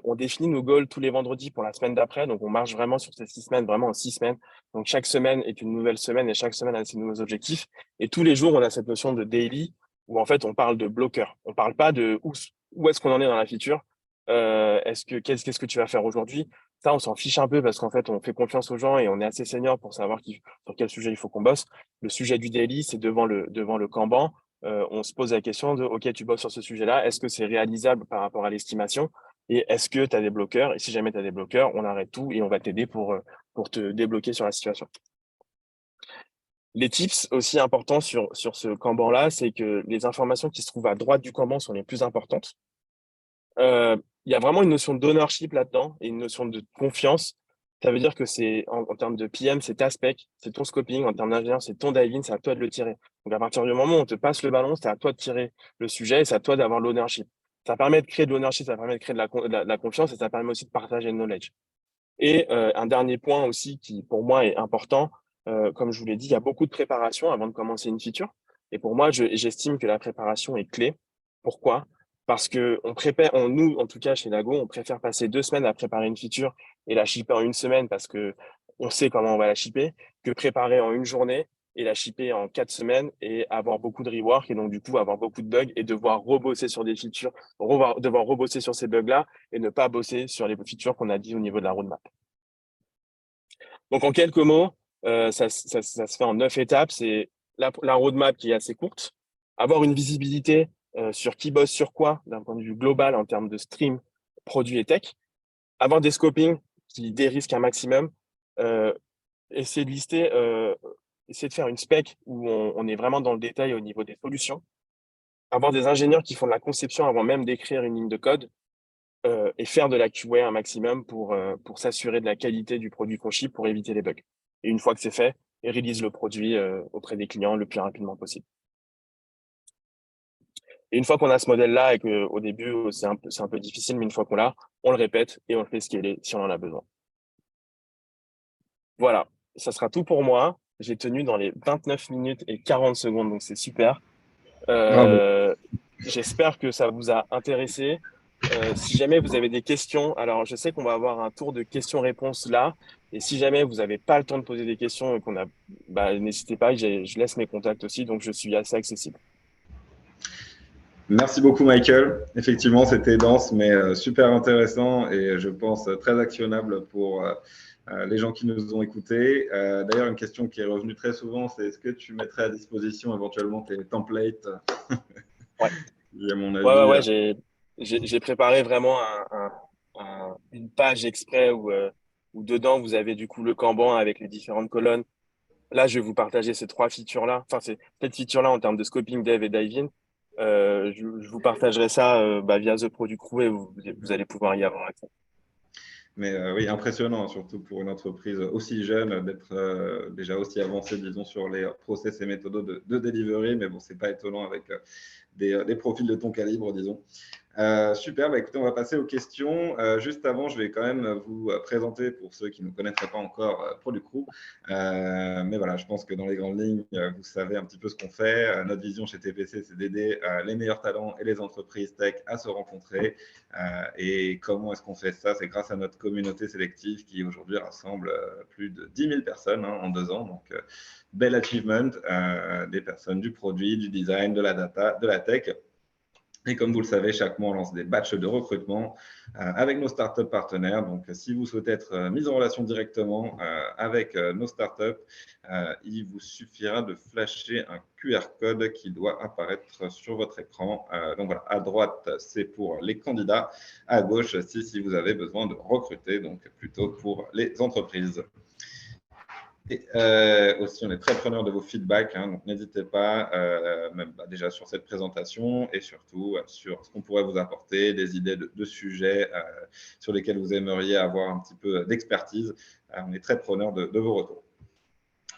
On définit nos goals tous les vendredis pour la semaine d'après, donc on marche vraiment sur ces 6 semaines, vraiment en 6 semaines. Donc chaque semaine est une nouvelle semaine et chaque semaine a ses nouveaux objectifs. Et tous les jours, on a cette notion de daily où en fait on parle de bloqueur. On parle pas de où est-ce qu'on en est dans la feature. Qu'est-ce que tu vas faire aujourd'hui? Ça, on s'en fiche un peu parce qu'en fait, on fait confiance aux gens et on est assez senior pour savoir sur quel sujet il faut qu'on bosse. Le sujet du daily, c'est devant le Kanban. On se pose la question de, OK, tu bosses sur ce sujet-là. Est-ce que c'est réalisable par rapport à l'estimation? Et est-ce que tu as des bloqueurs? Et si jamais tu as des bloqueurs, on arrête tout et on va t'aider pour te débloquer sur la situation. Les tips aussi importants sur ce Kanban-là, c'est que les informations qui se trouvent à droite du Kanban sont les plus importantes. Il y a vraiment une notion d'ownership là-dedans et une notion de confiance. Ça veut dire que c'est en termes de PM, c'est ta spec, c'est ton scoping. En termes d'ingénieur, c'est ton dive-in, c'est à toi de le tirer. Donc, à partir du moment où on te passe le ballon, c'est à toi de tirer le sujet et c'est à toi d'avoir l'ownership. Ça permet de créer de l'ownership, ça permet de créer de la confiance et ça permet aussi de partager le knowledge. Et un dernier point aussi qui, pour moi, est important, comme je vous l'ai dit, il y a beaucoup de préparation avant de commencer une feature. Et pour moi, j'estime que la préparation est clé. Pourquoi? Parce que nous, en tout cas, chez Lago, on préfère passer 2 semaines à préparer une feature et la shipper en 1 semaine parce que on sait comment on va la shipper, que préparer en 1 journée et la shipper en 4 semaines et avoir beaucoup de rework et donc du coup avoir beaucoup de bugs et devoir rebosser sur des features, devoir rebosser sur ces bugs-là et ne pas bosser sur les features qu'on a dit au niveau de la roadmap. Donc en quelques mots, ça se fait en 9 étapes. C'est la roadmap qui est assez courte, avoir une visibilité sur qui bosse sur quoi d'un point de vue global en termes de stream, produits et tech, avoir des scopings qui dérisquent un maximum, essayer de lister, essayer de faire une spec où on est vraiment dans le détail au niveau des solutions, avoir des ingénieurs qui font de la conception avant même d'écrire une ligne de code et faire de la QA un maximum pour s'assurer de la qualité du produit qu'on ship pour éviter les bugs. Et une fois que c'est fait, release le produit auprès des clients le plus rapidement possible. Et une fois qu'on a ce modèle-là et qu'au début, c'est un peu difficile, mais une fois qu'on l'a, on le répète et on le fait scaler si on en a besoin. Voilà, ça sera tout pour moi. J'ai tenu dans les 29 minutes et 40 secondes, donc c'est super. Bravo. J'espère que ça vous a intéressé. Si jamais vous avez des questions, alors je sais qu'on va avoir un tour de questions-réponses là. Et si jamais vous n'avez pas le temps de poser des questions et n'hésitez pas, je laisse mes contacts aussi, donc je suis assez accessible. Merci beaucoup, Michael. Effectivement, c'était dense, mais super intéressant et je pense très actionnable pour les gens qui nous ont écoutés. D'ailleurs, une question qui est revenue très souvent, c'est est-ce que tu mettrais à disposition éventuellement tes templates Ouais, qui, à mon ouais, avis, j'ai préparé vraiment une page exprès où dedans vous avez du coup le Kanban avec les différentes colonnes. Là, je vais vous partager ces 3 features-là, enfin cette feature-là en termes de scoping, dev et dive-in. Je vous partagerai ça via The Product Crew et vous allez pouvoir y avoir accès. Mais oui, impressionnant, surtout pour une entreprise aussi jeune, d'être déjà aussi avancée, disons, sur les process et méthodes de delivery. Mais bon, c'est pas étonnant avec des profils de ton calibre, disons. Super, bah, écoutez, on va passer aux questions. Juste avant, je vais quand même vous présenter pour ceux qui ne connaîtraient pas encore Product Crew. Mais voilà, je pense que dans les grandes lignes, vous savez un petit peu ce qu'on fait. Notre vision chez TPC, c'est d'aider les meilleurs talents et les entreprises tech à se rencontrer. Et comment est-ce qu'on fait ça? C'est grâce à notre communauté sélective qui aujourd'hui rassemble plus de 10 000 personnes en 2 ans. Donc, bel achievement, des personnes du produit, du design, de la data, de la tech. Et comme vous le savez, chaque mois, on lance des batchs de recrutement avec nos startups partenaires. Donc, si vous souhaitez être mis en relation directement avec nos startups, il vous suffira de flasher un QR code qui doit apparaître sur votre écran. Donc voilà, à droite, c'est pour les candidats. À gauche, si vous avez besoin de recruter, donc plutôt pour les entreprises. Et aussi, on est très preneur de vos feedbacks, hein, donc n'hésitez pas, même déjà sur cette présentation et surtout sur ce qu'on pourrait vous apporter, des idées de sujets sur lesquels vous aimeriez avoir un petit peu d'expertise. On est très preneur de vos retours.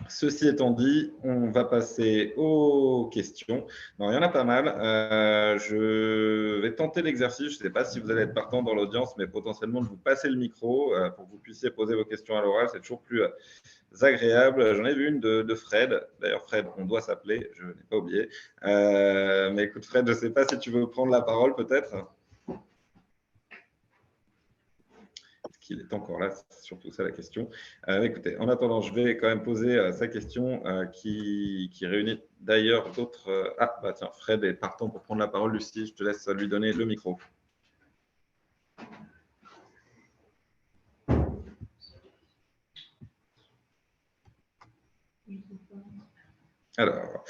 Ceci étant dit, on va passer aux questions. Non, il y en a pas mal. Je vais tenter l'exercice. Je ne sais pas si vous allez être partant dans l'audience, mais potentiellement de vous passer le micro pour que vous puissiez poser vos questions à l'oral. C'est toujours plus agréable. J'en ai vu une de Fred. D'ailleurs, Fred, on doit s'appeler. Je n'ai pas oublié. Mais écoute, Fred, je ne sais pas si tu veux prendre la parole peut-être. Qu'il est encore là, c'est surtout ça la question. Écoutez, en attendant, je vais quand même poser sa question qui réunit d'ailleurs d'autres. Ah, bah tiens, Fred est partant pour prendre la parole. Lucie, je te laisse lui donner le micro. Alors,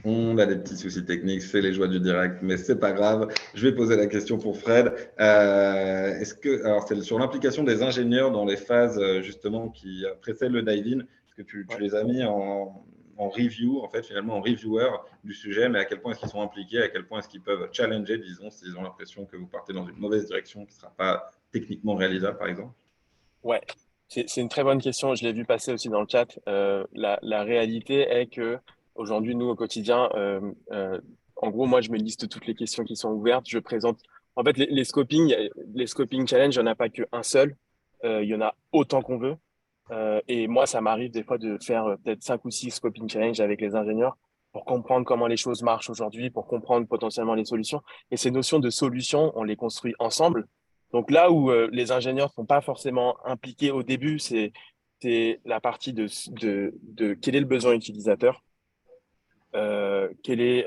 on a des petits soucis techniques, c'est les joies du direct, mais c'est pas grave. Je vais poser la question pour Fred. Alors c'est sur l'implication des ingénieurs dans les phases justement qui précèdent le dive-in. Est-ce que tu les as mis en review, en fait, finalement en reviewer du sujet, mais à quel point est-ce qu'ils sont impliqués, à quel point est-ce qu'ils peuvent challenger, disons, s'ils ont l'impression que vous partez dans une mauvaise direction qui ne sera pas techniquement réalisable, par exemple? Ouais, c'est une très bonne question. Je l'ai vu passer aussi dans le chat. La réalité est que aujourd'hui, nous, au quotidien, en gros, moi, je me liste toutes les questions qui sont ouvertes. Je présente. En fait, les scoping challenge, il n'y en a pas qu'un seul. Il y en a autant qu'on veut. Et moi, ça m'arrive des fois de faire peut-être 5 ou 6 scoping challenge avec les ingénieurs pour comprendre comment les choses marchent aujourd'hui, pour comprendre potentiellement les solutions. Et ces notions de solutions, on les construit ensemble. Donc là où les ingénieurs sont pas forcément impliqués au début, c'est c'est la partie de quel est le besoin utilisateur, quel est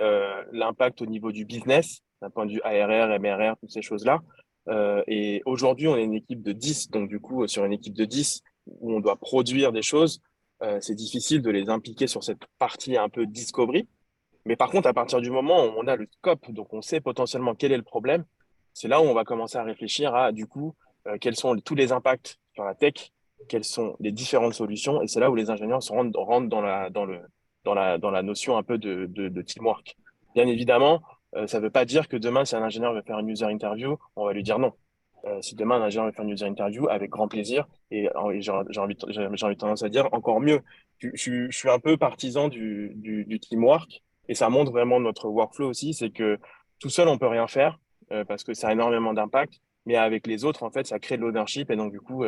l'impact au niveau du business, d'un point de vue ARR, MRR, toutes ces choses-là. Et aujourd'hui, on est une équipe de 10, donc du coup, sur une équipe de 10 où on doit produire des choses, c'est difficile de les impliquer sur cette partie un peu discovery. Mais par contre, à partir du moment où on a le scope, donc on sait potentiellement quel est le problème, c'est là où on va commencer à réfléchir à, du coup, quels sont tous les impacts sur la tech, quelles sont les différentes solutions, et c'est là où les ingénieurs rentrent dans la notion un peu de teamwork. Bien évidemment, ça ne veut pas dire que demain, si un ingénieur veut faire une user interview, on va lui dire non. Si demain, un ingénieur veut faire une user interview, avec grand plaisir, et j'ai envie tendance à dire encore mieux. Je suis un peu partisan du teamwork, et ça montre vraiment notre workflow aussi, c'est que tout seul, on peut rien faire parce que ça a énormément d'impact, mais avec les autres, en fait, ça crée de l'ownership et donc, du coup,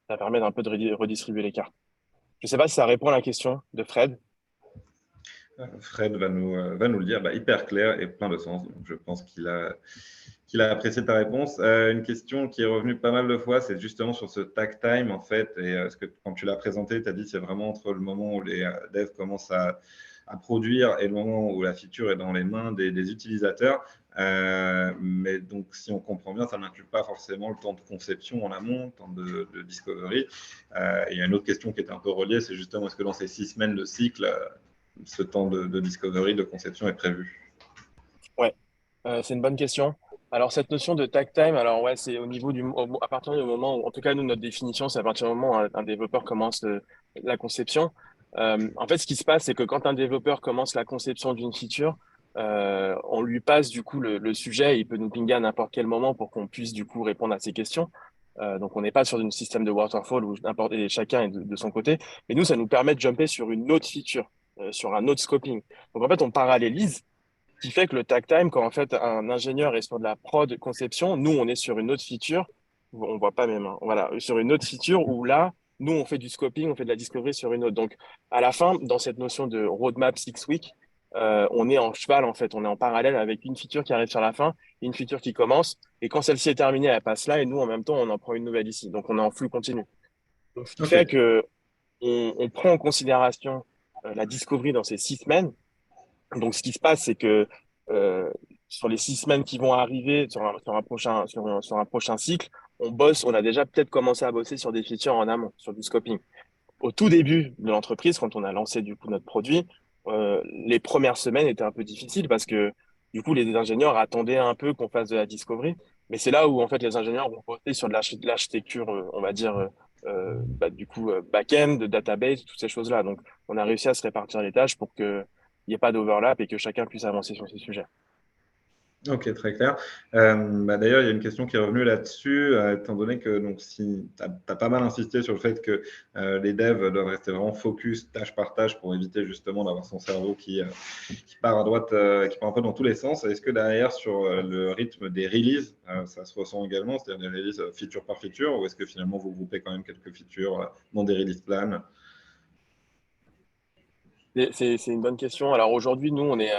ça permet d'un peu de redistribuer les cartes. Je ne sais pas si ça répond à la question de Fred. Fred va nous le dire, bah, hyper clair et plein de sens. Donc, je pense qu'il a apprécié ta réponse. Une question qui est revenue pas mal de fois, c'est justement sur ce tag time, en fait. Et ce que quand tu l'as présenté, tu as dit c'est vraiment entre le moment où les devs commencent à produire et le moment où la feature est dans les mains des utilisateurs. Mais donc, si on comprend bien, ça n'inclut pas forcément le temps de conception en amont, le temps de discovery. Il y a une autre question qui est un peu reliée, c'est justement est-ce que dans ces 6 semaines de cycle, ce temps de discovery, de conception est prévu? Ouais, c'est une bonne question. Alors, cette notion de tag time, alors ouais, c'est au niveau à partir du moment où, en tout cas, nous, notre définition, c'est à partir du moment où un développeur commence la conception. En fait, ce qui se passe, c'est que quand un développeur commence la conception d'une feature, on lui passe du coup le sujet, il peut nous pinguer à n'importe quel moment pour qu'on puisse du coup répondre à ses questions. Donc, on n'est pas sur un système de waterfall où et chacun est de son côté. Mais nous, ça nous permet de jumper sur une autre feature, sur un autre scoping. Donc, en fait, on parallélise qui fait que le tag time, quand en fait un ingénieur est sur de la prod conception, nous on est sur une autre feature, on voit pas même, hein. Voilà, sur une autre feature où là, nous on fait du scoping, on fait de la discovery sur une autre. Donc à la fin, dans cette notion de roadmap 6 week, on est en cheval en fait, on est en parallèle avec une feature qui arrive sur la fin, une feature qui commence, et quand celle-ci est terminée, elle passe là, et nous en même temps on en prend une nouvelle ici. Donc on est en flux continu. Donc ce qui Ok, fait que on prend en considération la discovery dans ces 6 semaines. Donc, ce qui se passe, c'est que euh, sur les 6 semaines qui vont arriver, sur un prochain cycle, on bosse, on a déjà peut-être commencé à bosser sur des features en amont, sur du scoping. Au tout début de l'entreprise, quand on a lancé du coup notre produit, les premières semaines étaient un peu difficiles parce que du coup, les ingénieurs attendaient un peu qu'on fasse de la discovery. Mais c'est là où en fait les ingénieurs vont bosser sur de l'architecture, on va dire, du coup, back-end, de database, toutes ces choses-là. Donc, on a réussi à se répartir les tâches pour qu'il n'y ait pas d'overlap et que chacun puisse avancer sur ces sujets. ok, très clair. Bah, d'ailleurs, il y a une question qui est revenue là-dessus, étant donné que donc, si tu as, pas mal insisté sur le fait que les devs doivent rester vraiment focus tâche par tâche pour éviter justement d'avoir son cerveau qui part à droite, qui part un peu dans tous les sens. Est-ce que derrière, sur le rythme des releases, ça se ressent également, c'est-à-dire des releases feature par feature, ou est-ce que finalement vous groupez quand même quelques features dans des release plans? C'est une bonne question. Alors aujourd'hui, nous, on est,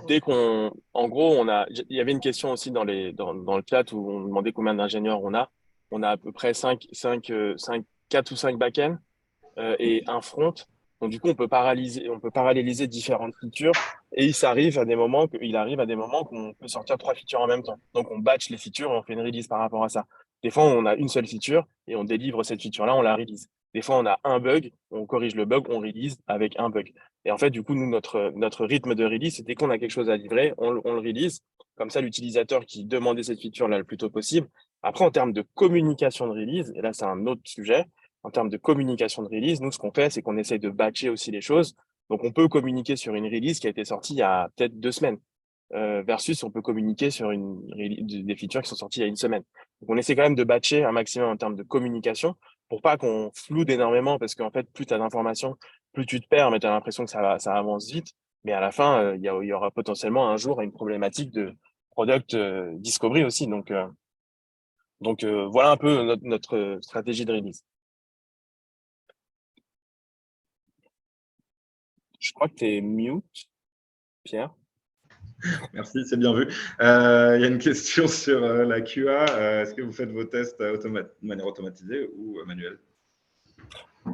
dès qu'on, en gros, il y avait une question aussi dans le chat où on demandait combien d'ingénieurs on a. On a à peu près 4 ou 5 back-end et un front. Donc, du coup, on peut paralléliser différentes features et il arrive à des moments qu'on peut sortir 3 features en même temps. Donc, on batch les features et on fait une release par rapport à ça. Des fois, on a une seule feature et on délivre cette feature-là, on la release. Des fois, on a un bug, on corrige le bug, on release avec un bug. Et en fait, du coup, nous, notre rythme de release, c'est dès qu'on a quelque chose à livrer, on le release. Comme ça, l'utilisateur qui demandait cette feature-là le plus tôt possible. Après, en termes de communication de release, et là, c'est un autre sujet, en termes de communication de release, nous, ce qu'on fait, c'est qu'on essaye de batcher aussi les choses. Donc, on peut communiquer sur une release qui a été sortie il y a peut-être 2 semaines, versus on peut communiquer sur des features qui sont sorties il y a une semaine. Donc, on essaie quand même de batcher un maximum en termes de communication pour pas qu'on floute énormément, parce qu'en fait, plus tu as d'informations, plus tu te perds, mais tu as l'impression que ça avance vite. Mais à la fin, il y aura potentiellement un jour une problématique de product discovery aussi. Donc, voilà un peu notre stratégie de release. Je crois que tu es mute, Pierre. Merci, c'est bien vu. Il y a une question sur la QA. Est-ce que vous faites vos tests de manière automatisée ou manuelle?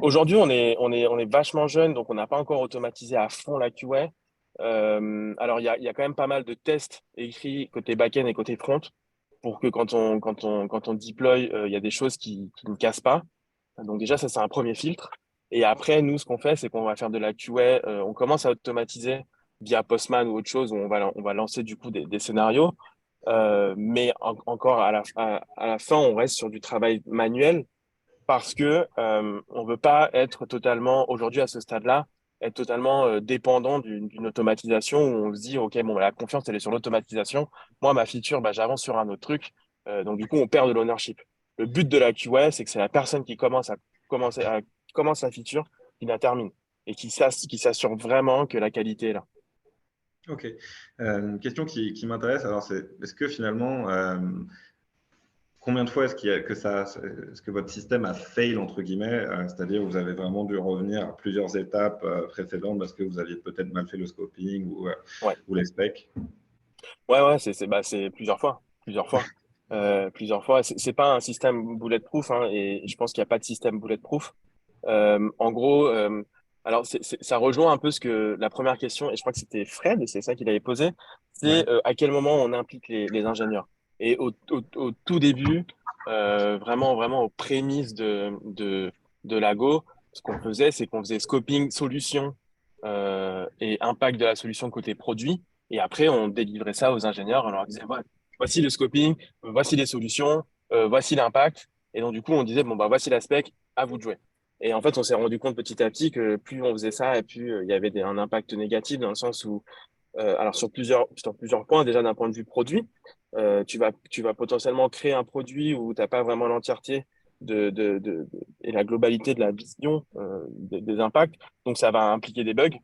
Aujourd'hui, on est vachement jeune, donc on n'a pas encore automatisé à fond la QA. Alors, il y a quand même pas mal de tests écrits côté back-end et côté front pour que quand on deploy, il y a des choses qui ne cassent pas. Donc déjà, ça, c'est un premier filtre. Et après, nous, ce qu'on fait, c'est qu'on va faire de la QA. On commence à automatiser via Postman ou autre chose où on va lancer du coup des scénarios. Mais encore à la fin, on reste sur du travail manuel parce que on veut pas être totalement, aujourd'hui à ce stade-là, être totalement dépendant d'une automatisation où on se dit, OK, bon, la confiance, elle est sur l'automatisation. Moi, ma feature, bah, j'avance sur un autre truc. Donc, du coup, on perd de l'ownership. Le but de la QA, c'est que c'est la personne qui commence la feature qui la termine et qui s'assure vraiment que la qualité est là. Ok. Une question qui m'intéresse, alors c'est est-ce que finalement, combien de fois est-ce que votre système a fail entre guillemets, c'est-à-dire vous avez vraiment dû revenir à plusieurs étapes précédentes parce que vous aviez peut-être mal fait le scoping Ouais. ou les specs? Ouais, c'est plusieurs fois, plusieurs fois. C'est pas un système bulletproof, hein, et je pense qu'il n'y a pas de système bulletproof. En gros, alors ça rejoint un peu ce que la première question, et je crois que c'était Fred, et c'est ça qu'il avait posé, Ouais. c'est à quel moment on implique les ingénieurs. Et au tout début, vraiment, vraiment aux prémices de Lago, ce qu'on faisait, c'est qu'on faisait scoping, solution et impact de la solution côté produit. Et après, on délivrait ça aux ingénieurs. On leur disait, voilà, voici le scoping, voici les solutions, voici l'impact. Et donc, du coup, on disait, bon, bah, voici la spec, à vous de jouer. Et en fait, on s'est rendu compte petit à petit que plus on faisait ça, et plus il y avait un impact négatif dans le sens où, alors sur plusieurs points, déjà d'un point de vue produit, tu vas potentiellement créer un produit où tu n'as pas vraiment l'entièreté et la globalité de la vision des impacts. Donc, ça va impliquer des bugs.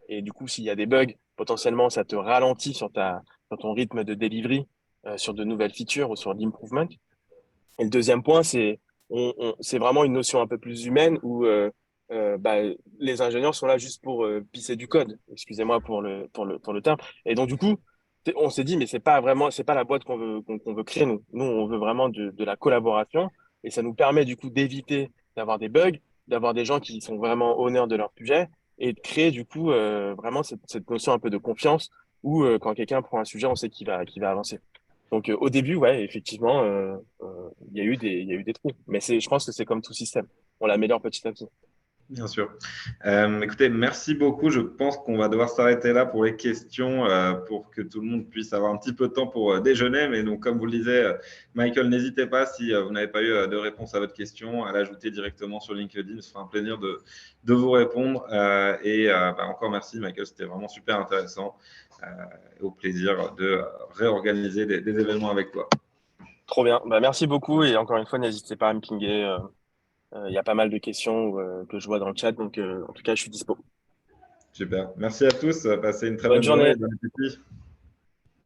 Et du coup, s'il y a des bugs, potentiellement, ça te ralentit sur ton rythme de delivery, sur de nouvelles features ou sur l'improvement. Et le deuxième point, c'est vraiment une notion un peu plus humaine où bah, les ingénieurs sont là juste pour pisser du code. Excusez-moi pour le terme. Et donc, du coup, on s'est dit, mais c'est pas la boîte qu'on veut créer, nous. Nous, on veut vraiment de la collaboration et ça nous permet, du coup, d'éviter d'avoir des bugs, d'avoir des gens qui sont vraiment honneurs de leur sujet et de créer, du coup, vraiment cette notion un peu de confiance où quand quelqu'un prend un sujet, on sait qu'il va avancer. Donc au début, ouais, effectivement, il y a eu des trous. Mais je pense que c'est comme tout système. On l'améliore petit à petit. Bien sûr. Écoutez, merci beaucoup. Je pense qu'on va devoir s'arrêter là pour les questions, pour que tout le monde puisse avoir un petit peu de temps pour déjeuner. Mais donc, comme vous le disiez, Michael, n'hésitez pas si vous n'avez pas eu de réponse à votre question, à l'ajouter directement sur LinkedIn. Ce sera un plaisir de vous répondre. Encore merci, Michael. C'était vraiment super intéressant. Au plaisir de réorganiser des événements avec toi. Trop bien. Bah, merci beaucoup. Et encore une fois, n'hésitez pas à me pinguer. Il y a pas mal de questions que je vois dans le chat. Donc en tout cas, je suis dispo. Super. Merci à tous. Passez une très Bonne bonne journée et journée. bon appétit.